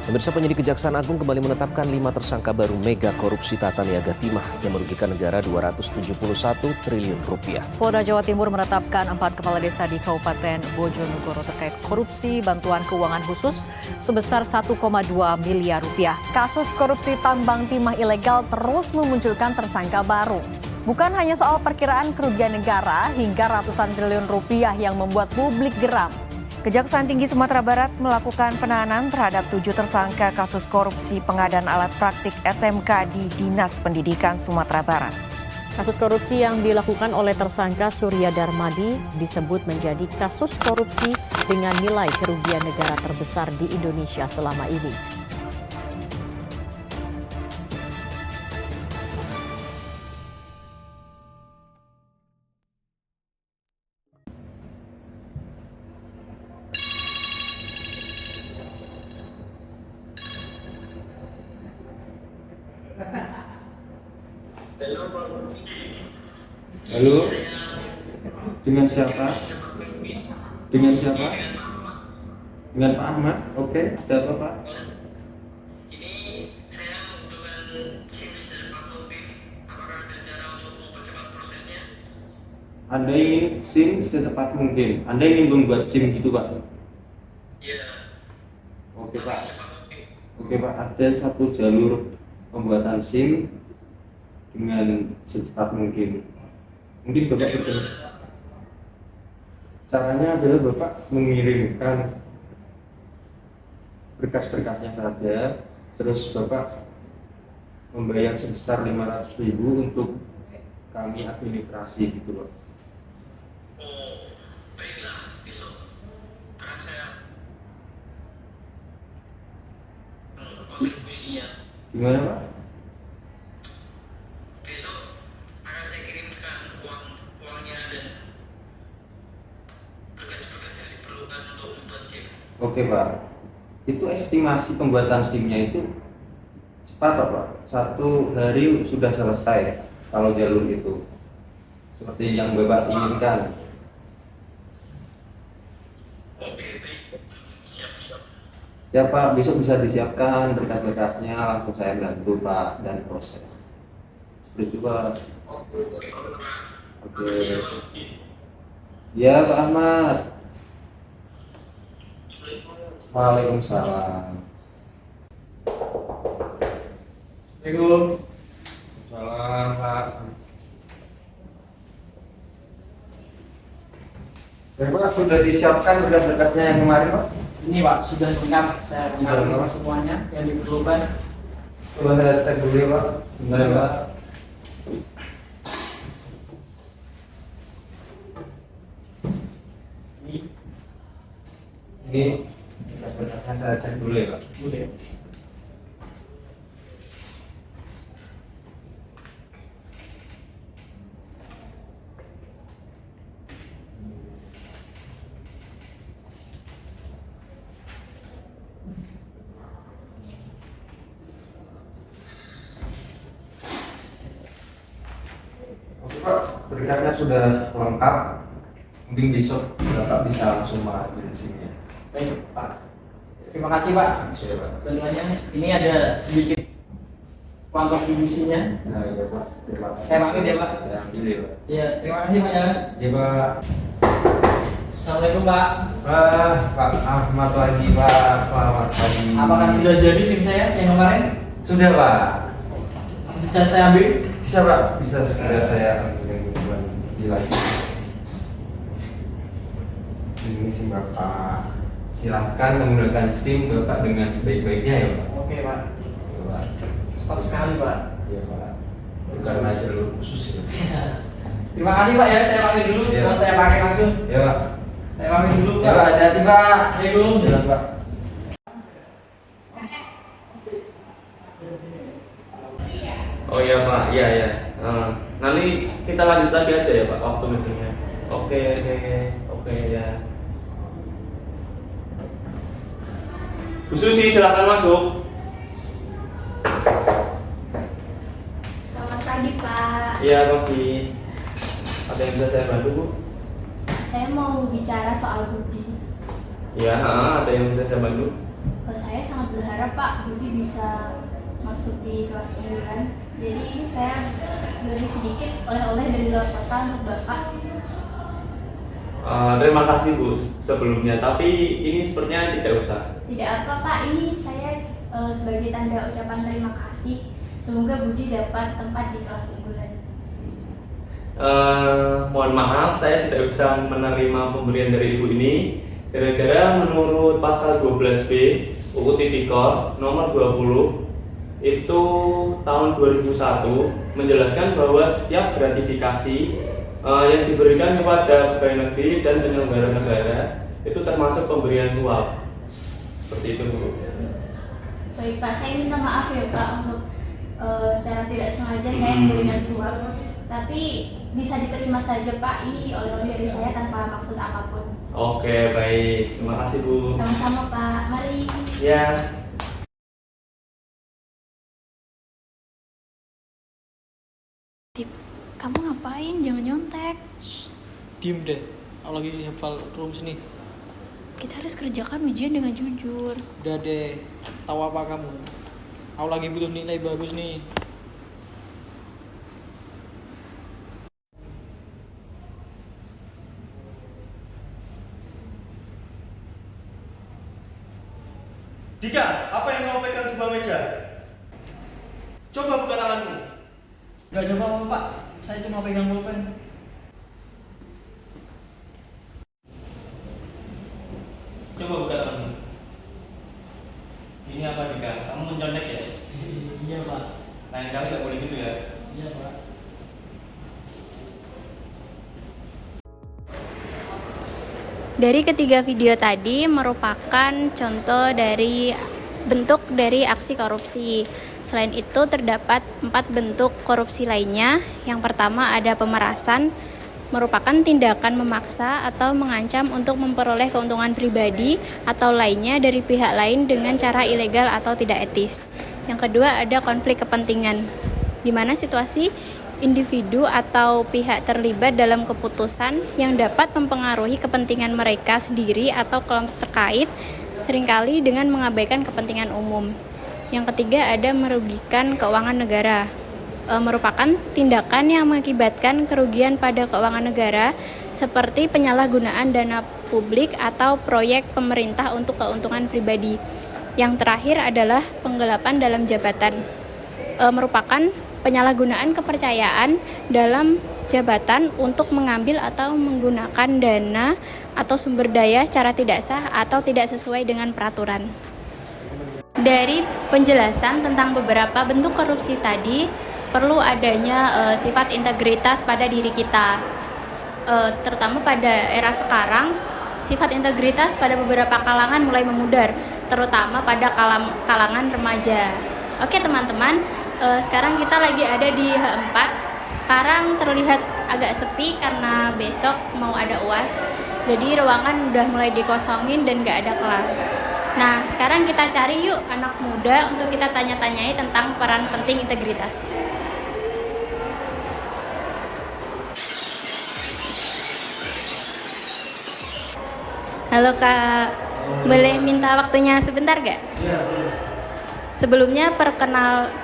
Pemirsa, penyidik Kejaksaan Agung kembali menetapkan 5 tersangka baru mega korupsi tata niaga timah yang merugikan negara 271 triliun rupiah. Polda Jawa Timur menetapkan 4 kepala desa di Kabupaten Bojonegoro terkait korupsi bantuan keuangan khusus sebesar 1,2 miliar rupiah. Kasus korupsi tambang timah ilegal terus memunculkan tersangka baru. Bukan hanya soal perkiraan kerugian negara hingga ratusan triliun rupiah yang membuat publik geram. Kejaksaan Tinggi Sumatera Barat melakukan penahanan terhadap 7 tersangka kasus korupsi pengadaan alat praktik SMK di Dinas Pendidikan Sumatera Barat. Kasus korupsi yang dilakukan oleh tersangka Surya Darmadi disebut menjadi kasus korupsi dengan nilai kerugian negara terbesar di Indonesia selama ini. Halo, dengan siapa? Dengan siapa? Dengan Pak Ahmad. Oke, ada apa Pak? Ini saya membutuhkan SIM dari Pak Nurdin. Apakah ada cara untuk mempercepat prosesnya? Anda ingin SIM secepat mungkin. Anda ingin membuat SIM gitu Pak? Iya. Oke Pak. Secepat mungkin. Oke Pak, ada satu jalur pembuatan SIM dengan secepat mungkin. Mungkin Bapak bertanya. Caranya adalah Bapak mengirimkan berkas-berkasnya saja, terus Bapak membayar sebesar 500.000 untuk kami administrasi gitu Pak. Oh, baiklah. Besok akan saya kontribusinya. Gimana Pak? Besok akan saya kirimkan uangnya dan berkas-berkas yang diperlukan untuk membuat SIM. Oke Pak, itu estimasi pembuatan SIM-nya itu cepat Pak? 1 hari sudah selesai kalau jalur itu seperti yang Bapak inginkan. Oke, baik. Siap. Siapa besok bisa disiapkan berkas-berkasnya, langsung saya bantu Pak dan proses seperti itu Pak. Oke. Ya Pak Ahmad. Waalaikumsalam. Assalamualaikum. Salam Pak. Ya Pak, sudah disiapkan berkas-berkasnya yang kemarin Pak? Ini Pak, sudah lengkap. Saya Sudah mengambil lengkap. semuanya yang diperlukan. Coba saya cek dulu ya Pak. Bentar ya Pak. Ini Ini berkas-berkasnya saya cek dulu ya Pak. boleh. Oke Pak, berkasnya sudah lengkap. Mungkin besok Bapak bisa langsung mengambil SIM-nya. Baik Pak. Terima kasih Pak. Siap Pak. Bantuannya. Ini ada sedikit uang kontribusinya. Nah iya Pak, terima kasih. Saya pamit ya Pak. Saya ambil ya Pak. Ya, terima kasih Pak ya. Iya Pak. Assalamualaikum Pak. Pak Ahmad lagi Pak, selamat pagi. Apakah sudah jadi SIM saya yang kemarin? Sudah Pak. Bisa saya ambil? Bisa Pak, bisa segera saya ambil kebutuhan di lagi. Ini SIM Bapak. Silahkan menggunakan SIM Bapak dengan sebaik-baiknya ya Pak. Oke Pak. Iya, Pak. Cepat sekali Pak. Iya Pak. Karena jalur khusus ya. Terima kasih Pak ya. Saya pamit dulu. Ya. Mau saya pakai langsung. Ya Pak. Saya pamit dulu Ya Pak, hati-hati Pak. Assalamualaikum. Jalan Pak. Oh iya Pak, iya. Nanti kita lanjut lagi aja ya Pak, waktu meetingnya. Oke ya. Bu Susi, silakan masuk. Selamat pagi Pak. Iya pagi. Ada yang bisa saya bantu Bu? Saya mau bicara soal Budi. Iya, ada yang bisa saya bantu? Saya sangat berharap Pak Budi bisa masuk di kelas unggulan. Jadi ini saya beli sedikit oleh-oleh dari luar kota untuk Bapak. Terima kasih Bu sebelumnya, tapi ini sepertinya tidak usah. Tidak apa Pak, ini saya sebagai tanda ucapan terima kasih. Semoga Budi dapat tempat di kelas unggulan. Mohon maaf, saya tidak bisa menerima pemberian dari Ibu ini. Gara-gara menurut pasal 12B UU Tipikor nomor 20 itu tahun 2001 menjelaskan bahwa setiap gratifikasi yang diberikan kepada pegawai negeri dan penyelenggara negara itu termasuk pemberian suap. Seperti itu Bu. Baik Pak, saya minta maaf ya Pak untuk secara tidak sengaja saya memberikan suap. Tapi bisa diterima saja Pak, ini oleh-oleh dari saya tanpa maksud apapun. Oke, baik. Terima kasih Bu. Sama-sama Pak, mari. Ya. Kamu ngapain? Jangan nyontek. Diem deh, aku lagi hafal rumus nih. Kita harus kerjakan ujian dengan jujur. Udah deh, tahu apa kamu? Aku lagi butuh nilai bagus nih. Dika, apa yang kamu pegang di bawah meja? Coba buka tanganmu. Gak ada apa-apa Pak, saya cuma pegang pulpen. Coba buka tanganmu. Ini apa Dika? Kamu mencontek ya? Iya Pak. Lain kali nggak boleh gitu ya. Iya Pak. Dari ketiga video tadi merupakan contoh dari bentuk dari aksi korupsi. Selain itu terdapat 4 bentuk korupsi lainnya. Yang pertama ada pemerasan, merupakan tindakan memaksa atau mengancam untuk memperoleh keuntungan pribadi atau lainnya dari pihak lain dengan cara ilegal atau tidak etis. Yang kedua ada konflik kepentingan, di mana situasi individu atau pihak terlibat dalam keputusan yang dapat mempengaruhi kepentingan mereka sendiri atau kelompok terkait, seringkali dengan mengabaikan kepentingan umum. Yang ketiga ada merugikan keuangan negara, merupakan tindakan yang mengakibatkan kerugian pada keuangan negara seperti penyalahgunaan dana publik atau proyek pemerintah untuk keuntungan pribadi. Yang terakhir adalah penggelapan dalam jabatan, merupakan penyalahgunaan kepercayaan dalam jabatan untuk mengambil atau menggunakan dana atau sumber daya secara tidak sah atau tidak sesuai dengan peraturan. Dari penjelasan tentang beberapa bentuk korupsi tadi, perlu adanya sifat integritas pada diri kita. Terutama pada era sekarang, sifat integritas pada beberapa kalangan mulai memudar, terutama pada kalangan remaja. Oke teman-teman, sekarang kita lagi ada di H4. Sekarang terlihat agak sepi karena besok mau ada UAS. Jadi ruangan udah mulai dikosongin dan gak ada kelas. Nah, sekarang kita cari yuk anak muda untuk kita tanya-tanyai tentang peran penting integritas. Halo Kak, boleh minta waktunya sebentar gak? Iya, boleh. Sebelumnya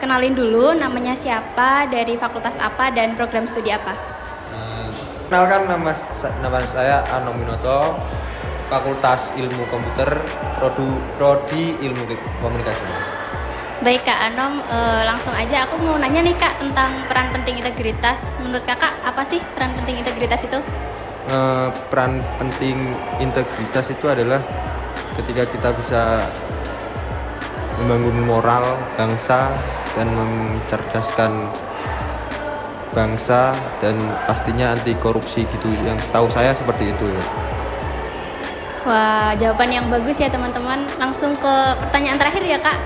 kenalin dulu namanya siapa, dari fakultas apa, dan program studi apa. Kenalkan, nama saya Anom Minoto, Fakultas Ilmu Komputer, Prodi Ilmu Komunikasi. Baik Kak Anom, langsung aja aku mau nanya nih Kak tentang peran penting integritas. Menurut Kakak apa sih peran penting integritas itu? Peran penting integritas itu adalah ketika kita bisa membangun moral bangsa dan mencerdaskan bangsa dan pastinya anti korupsi gitu, yang setahu saya seperti itu. Wah, jawaban yang bagus ya teman-teman. Langsung ke pertanyaan terakhir ya Kak.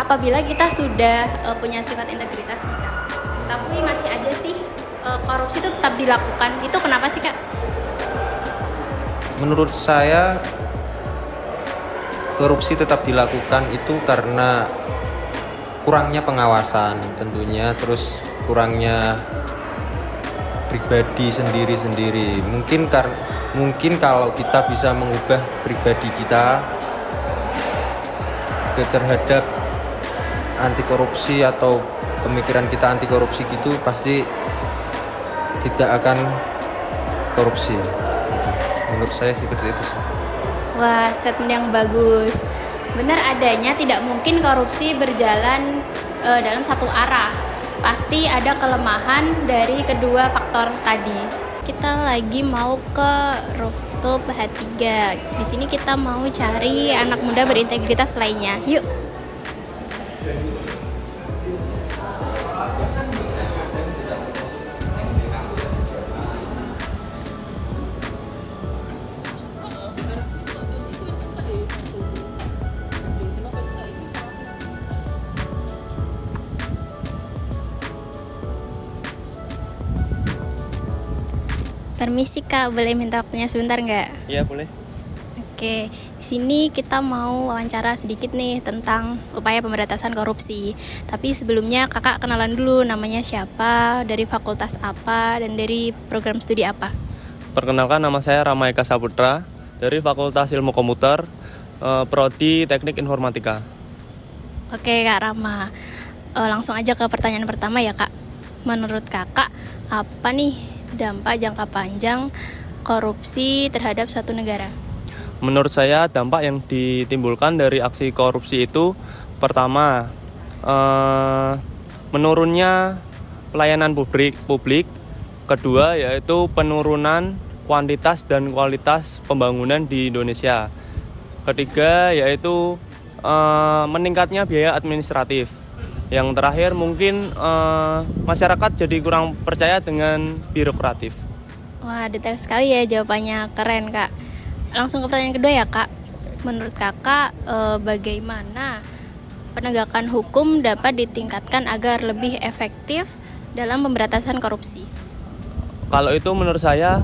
Apabila kita sudah punya sifat integritas nih Kak, tapi masih aja sih korupsi itu tetap dilakukan, itu kenapa sih Kak? Menurut saya korupsi tetap dilakukan itu karena kurangnya pengawasan tentunya, terus kurangnya pribadi sendiri-sendiri. Mungkin mungkin kalau kita bisa mengubah pribadi kita terhadap anti korupsi atau pemikiran kita anti korupsi gitu, pasti tidak akan korupsi gitu. Menurut saya seperti itu sih. Wah, statement yang bagus. Benar adanya tidak mungkin korupsi berjalan dalam satu arah. Pasti ada kelemahan dari kedua faktor tadi. Kita lagi mau ke rooftop H3. Di sini kita mau cari anak muda berintegritas lainnya. Yuk. Permisi Kak, boleh minta waktunya sebentar nggak? Iya, boleh. Oke, di sini kita mau wawancara sedikit nih tentang upaya pemberantasan korupsi. Tapi sebelumnya kakak kenalan dulu, namanya siapa, dari fakultas apa, dan dari program studi apa? Perkenalkan, nama saya Rama Eka Saputra dari Fakultas Ilmu Komputer, Prodi Teknik Informatika. Oke Kak Rama, langsung aja ke pertanyaan pertama ya Kak. Menurut kakak, apa nih dampak jangka panjang korupsi terhadap suatu negara? Menurut saya dampak yang ditimbulkan dari aksi korupsi itu pertama, menurunnya pelayanan publik, kedua yaitu penurunan kuantitas dan kualitas pembangunan di Indonesia, ketiga yaitu meningkatnya biaya administratif, yang terakhir mungkin masyarakat jadi kurang percaya dengan birokratif. Wah, detail sekali ya jawabannya, keren Kak. Langsung ke pertanyaan kedua ya Kak. Menurut kakak bagaimana penegakan hukum dapat ditingkatkan agar lebih efektif dalam pemberantasan korupsi? Kalau itu menurut saya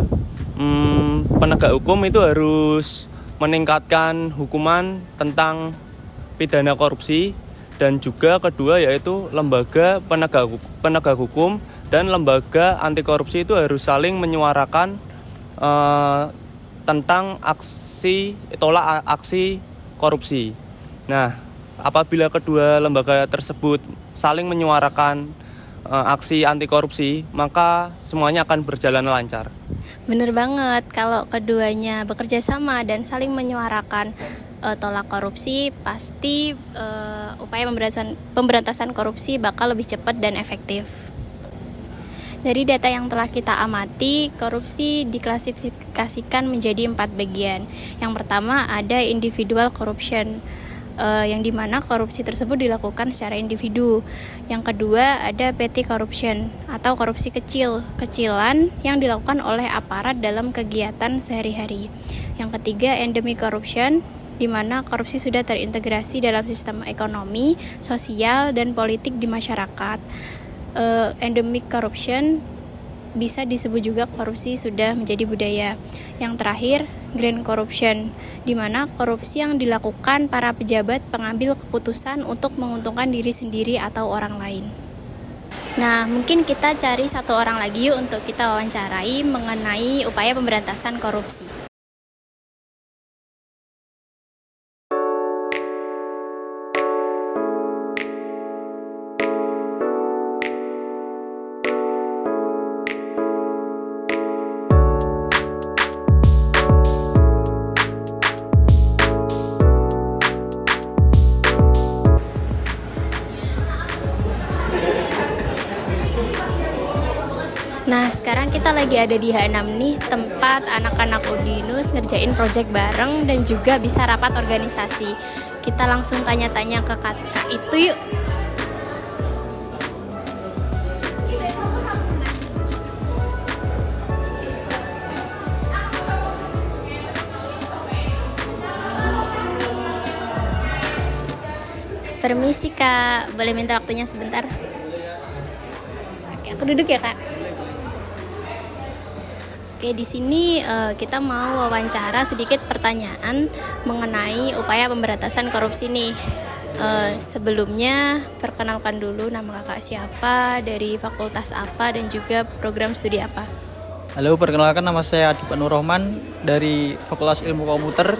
penegak hukum itu harus meningkatkan hukuman tentang pidana korupsi, dan juga kedua yaitu lembaga penegak hukum dan lembaga anti korupsi itu harus saling menyuarakan tentang tolak aksi korupsi. Nah, apabila kedua lembaga tersebut saling menyuarakan aksi anti korupsi, maka semuanya akan berjalan lancar. Bener banget, kalau keduanya bekerja sama dan saling menyuarakan tolak korupsi, pasti upaya pemberantasan korupsi bakal lebih cepat dan efektif. Dari data yang telah kita amati, korupsi diklasifikasikan menjadi 4 bagian. Yang pertama ada individual corruption, yang dimana korupsi tersebut dilakukan secara individu. Yang kedua ada petty corruption atau korupsi kecilan yang dilakukan oleh aparat dalam kegiatan sehari-hari. Yang ketiga endemic corruption, di mana korupsi sudah terintegrasi dalam sistem ekonomi, sosial, dan politik di masyarakat. Endemic corruption bisa disebut juga korupsi sudah menjadi budaya. Yang terakhir, grand corruption, di mana korupsi yang dilakukan para pejabat pengambil keputusan untuk menguntungkan diri sendiri atau orang lain. Nah, mungkin kita cari satu orang lagi yuk untuk kita wawancarai mengenai upaya pemberantasan korupsi. Nah, sekarang kita lagi ada di H6 nih, tempat anak-anak Udinus ngerjain project bareng dan juga bisa rapat organisasi. Kita langsung tanya-tanya ke kakak itu yuk. Permisi Kak, boleh minta waktunya sebentar? Oke, aku duduk ya Kak. Oke, di sini kita mau wawancara sedikit pertanyaan mengenai upaya pemberantasan korupsi nih. Sebelumnya perkenalkan dulu nama kakak siapa, dari fakultas apa, dan juga program studi apa. Halo, perkenalkan nama saya Adip Anur Rohman dari Fakultas Ilmu Komputer,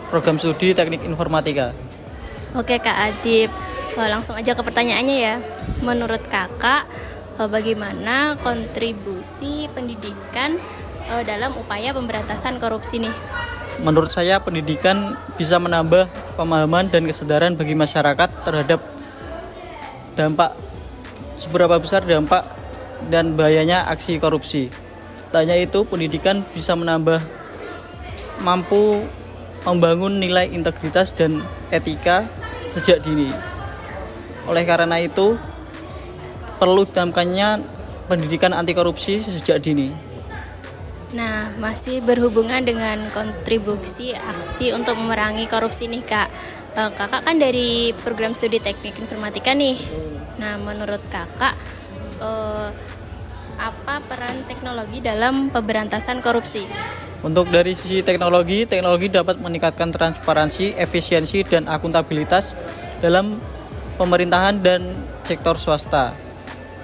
Program Studi Teknik Informatika. Oke Kak Adip, langsung aja ke pertanyaannya ya. Menurut Kakak, bagaimana kontribusi pendidikan dalam upaya pemberantasan korupsi nih? Menurut saya pendidikan bisa menambah pemahaman dan kesadaran bagi masyarakat terhadap seberapa besar dampak dan bahayanya aksi korupsi. Tak hanya itu, pendidikan bisa mampu membangun nilai integritas dan etika sejak dini. Oleh karena itu, perlu ditanamkannya pendidikan anti korupsi sejak dini. Nah, masih berhubungan dengan kontribusi aksi untuk memerangi korupsi nih Kak. Kakak kan dari program studi teknik informatika nih. Nah, menurut Kakak, apa peran teknologi dalam pemberantasan korupsi? Untuk dari sisi teknologi dapat meningkatkan transparansi, efisiensi, dan akuntabilitas dalam pemerintahan dan sektor swasta.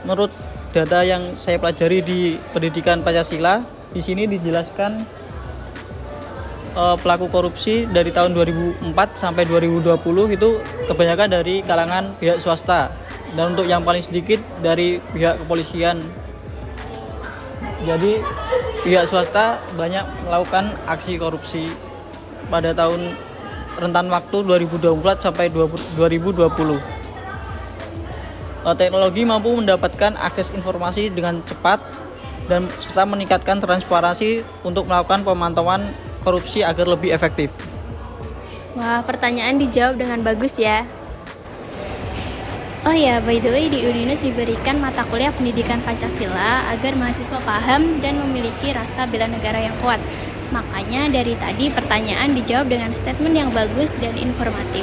Menurut data yang saya pelajari di pendidikan Pancasila, di sini dijelaskan pelaku korupsi dari tahun 2004 sampai 2020 itu kebanyakan dari kalangan pihak swasta, dan untuk yang paling sedikit dari pihak kepolisian. Jadi pihak swasta banyak melakukan aksi korupsi pada rentan waktu 2024 sampai 2020. Teknologi mampu mendapatkan akses informasi dengan cepat dan serta meningkatkan transparansi untuk melakukan pemantauan korupsi agar lebih efektif. Wah, pertanyaan dijawab dengan bagus ya. Oh ya, by the way, di Udinus diberikan mata kuliah pendidikan Pancasila agar mahasiswa paham dan memiliki rasa bela negara yang kuat. Makanya dari tadi pertanyaan dijawab dengan statement yang bagus dan informatif.